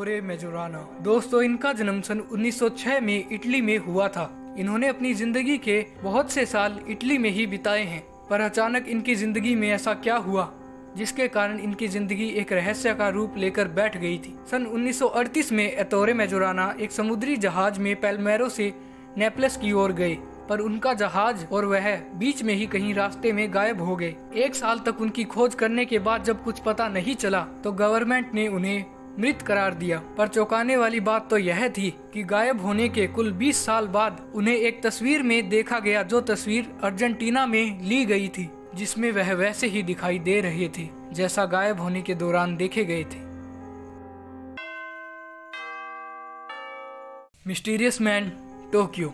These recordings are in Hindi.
एत्तोरे मेजोरानो। दोस्तों, इनका जन्म सन 1906 में इटली में हुआ था। इन्होंने अपनी जिंदगी के बहुत से साल इटली में ही बिताए हैं, पर अचानक इनकी जिंदगी में ऐसा क्या हुआ जिसके कारण इनकी जिंदगी एक रहस्य का रूप लेकर बैठ गई थी। सन 1938 में एत्तोरे मेजोरानो एक समुद्री जहाज में पैल्मेरो से नेपल्स की ओर गए, पर उनका जहाज और वह बीच में ही कहीं रास्ते में गायब हो गए। 1 साल तक उनकी खोज करने के बाद जब कुछ पता नहीं चला तो गवर्नमेंट ने उन्हें मृत करार दिया। पर चौंकाने वाली बात तो यह थी कि गायब होने के कुल 20 साल बाद उन्हें एक तस्वीर में देखा गया, जो तस्वीर अर्जेंटीना में ली गई थी, जिसमें वह वैसे ही दिखाई दे रहे थे जैसा गायब होने के दौरान देखे गए थे। Mysterious man Tokyo.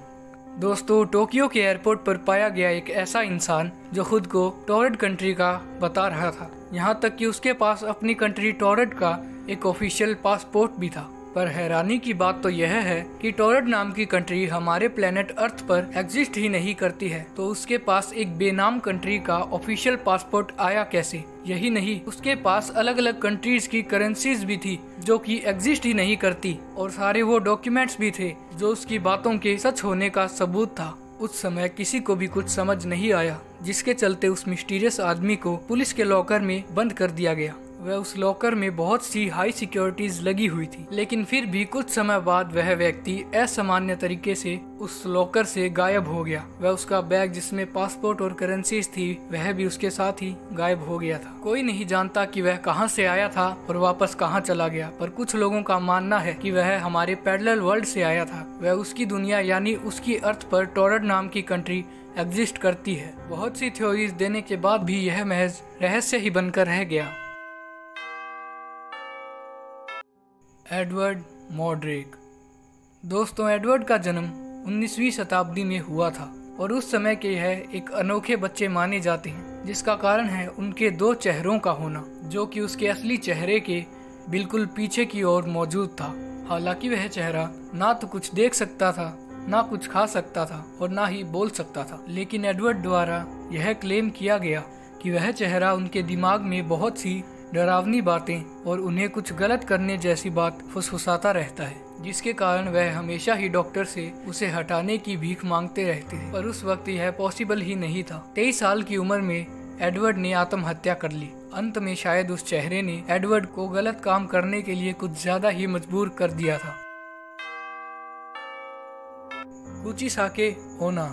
दोस्तों, टोक्यो के एयरपोर्ट पर पाया गया एक ऐसा इंसान जो खुद को टॉरड कंट्री का बता रहा था। यहाँ तक कि उसके पास अपनी कंट्री टॉरड का एक ऑफिशियल पासपोर्ट भी था। पर हैरानी की बात तो यह है कि टॉरड नाम की कंट्री हमारे प्लेनेट अर्थ पर एग्जिस्ट ही नहीं करती है, तो उसके पास एक बेनाम कंट्री का ऑफिशियल पासपोर्ट आया कैसे? यही नहीं, उसके पास अलग अलग कंट्रीज की करेंसीज भी थी जो कि एग्जिस्ट ही नहीं करती, और सारे वो डॉक्यूमेंट्स भी थे जो उसकी बातों के सच होने का सबूत था। उस समय किसी को भी कुछ समझ नहीं आया, जिसके चलते उस मिस्टीरियस आदमी को पुलिस के लॉकर में बंद कर दिया गया। वह उस लॉकर में बहुत सी हाई सिक्योरिटीज लगी हुई थी, लेकिन फिर भी कुछ समय बाद वह व्यक्ति असामान्य तरीके से उस लॉकर से गायब हो गया। वह उसका बैग जिसमें पासपोर्ट और करेंसीज थी, वह भी उसके साथ ही गायब हो गया था। कोई नहीं जानता कि वह कहां से आया था और वापस कहां चला गया, पर कुछ लोगों का मानना है कि वह हमारे पैरेलल वर्ल्ड से आया था। वह उसकी दुनिया यानी उसकी अर्थ पर टॉरड नाम की कंट्री एग्जिस्ट करती है। बहुत सी थ्योरीज देने के बाद भी यह महज रहस्य ही बनकर रह गया। एडवर्ड मॉड्रेक। दोस्तों, एडवर्ड का जन्म 19वीं शताब्दी में हुआ था और उस समय के यह एक अनोखे बच्चे माने जाते हैं, जिसका कारण है उनके 2 चेहरों का होना, जो कि उसके असली चेहरे के बिल्कुल पीछे की ओर मौजूद था। हालांकि वह चेहरा ना तो कुछ देख सकता था, ना कुछ खा सकता था और ना ही बोल सकता था, लेकिन एडवर्ड द्वारा यह क्लेम किया गया कि वह चेहरा उनके दिमाग में बहुत सी डरावनी बातें और उन्हें कुछ गलत करने जैसी बात फुसफुसाता रहता है, जिसके कारण वह हमेशा ही डॉक्टर से उसे हटाने की भीख मांगते रहते थे। पर उस वक्त यह पॉसिबल ही नहीं था। 23 साल की उम्र में एडवर्ड ने आत्महत्या कर ली। अंत में शायद उस चेहरे ने एडवर्ड को गलत काम करने के लिए कुछ ज्यादा ही मजबूर कर दिया था। कुचिसाके ओना।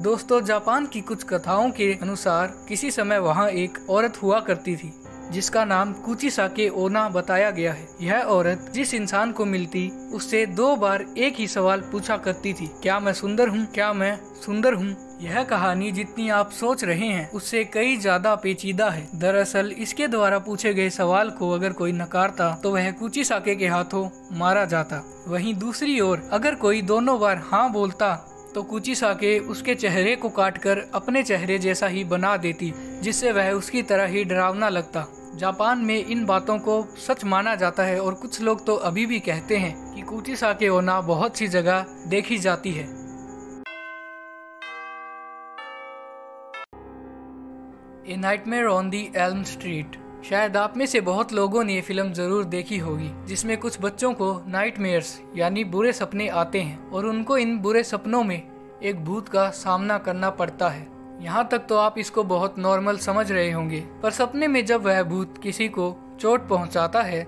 दोस्तों, जापान की कुछ कथाओं के अनुसार किसी समय वहाँ एक औरत हुआ करती थी जिसका नाम कुचिसाके ओना बताया गया है। यह औरत जिस इंसान को मिलती उससे 2 बार एक ही सवाल पूछा करती थी, क्या मैं सुंदर हूँ? क्या मैं सुंदर हूँ? यह कहानी जितनी आप सोच रहे हैं उससे कई ज्यादा पेचीदा है। दरअसल इसके द्वारा पूछे गए सवाल को अगर कोई नकारता तो वह कुचिसाके के हाथों मारा जाता। वहीं दूसरी ओर अगर कोई दोनों बार हाँ बोलता तो कुचिसाके उसके चेहरे को काटकर अपने चेहरे जैसा ही बना देती, जिससे वह उसकी तरह ही डरावना लगता। जापान में इन बातों को सच माना जाता है और कुछ लोग तो अभी भी कहते हैं कि कुचिसाके ओना बहुत सी जगह देखी जाती है। A nightmare on the Elm street. शायद आप में से बहुत लोगों ने ये फिल्म जरूर देखी होगी, जिसमें कुछ बच्चों को नाइटमेयर्स यानी बुरे सपने आते हैं और उनको इन बुरे सपनों में एक भूत का सामना करना पड़ता है। यहाँ तक तो आप इसको बहुत नॉर्मल समझ रहे होंगे, पर सपने में जब वह भूत किसी को चोट पहुँचाता है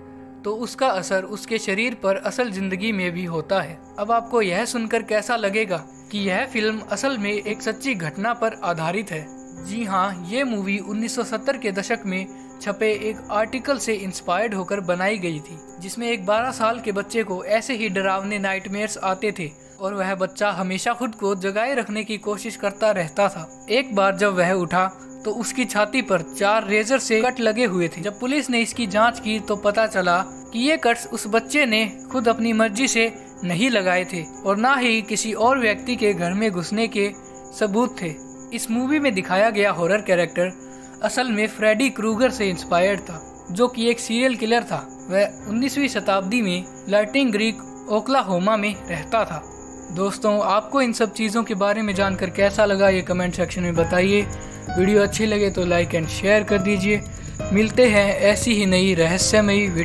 तो उसका असर उसके शरीर पर असल जिंदगी में भी होता है। अब आपको यह सुनकर कैसा लगेगा कि यह फिल्म असल में एक सच्ची घटना पर आधारित है? जी हाँ, ये मूवी 1970 के दशक में छपे एक आर्टिकल से इंस्पायर्ड होकर बनाई गई थी, जिसमें एक 12 साल के बच्चे को ऐसे ही डरावने नाइटमेयर्स आते थे और वह बच्चा हमेशा खुद को जगाए रखने की कोशिश करता रहता था। एक बार जब वह उठा तो उसकी छाती पर 4 रेजर से कट लगे हुए थे। जब पुलिस ने इसकी जांच की तो पता चला कि ये कट्स उस बच्चे ने खुद अपनी मर्जी से नहीं लगाए थे और ना ही किसी और व्यक्ति के घर में घुसने के सबूत थे। इस मूवी में दिखाया गया हॉरर कैरेक्टर असल में फ्रेडी क्रूगर से इंस्पायर्ड था, जो कि एक सीरियल किलर था। वह 19वीं शताब्दी में लैटिन ग्रीक ओक्लाहोमा में रहता था। दोस्तों, आपको इन सब चीज़ों के बारे में जानकर कैसा लगा ये कमेंट सेक्शन में बताइए। वीडियो अच्छी लगे तो लाइक एंड शेयर कर दीजिए। मिलते हैं ऐसी ही नई रहस्यमयी वीडियो।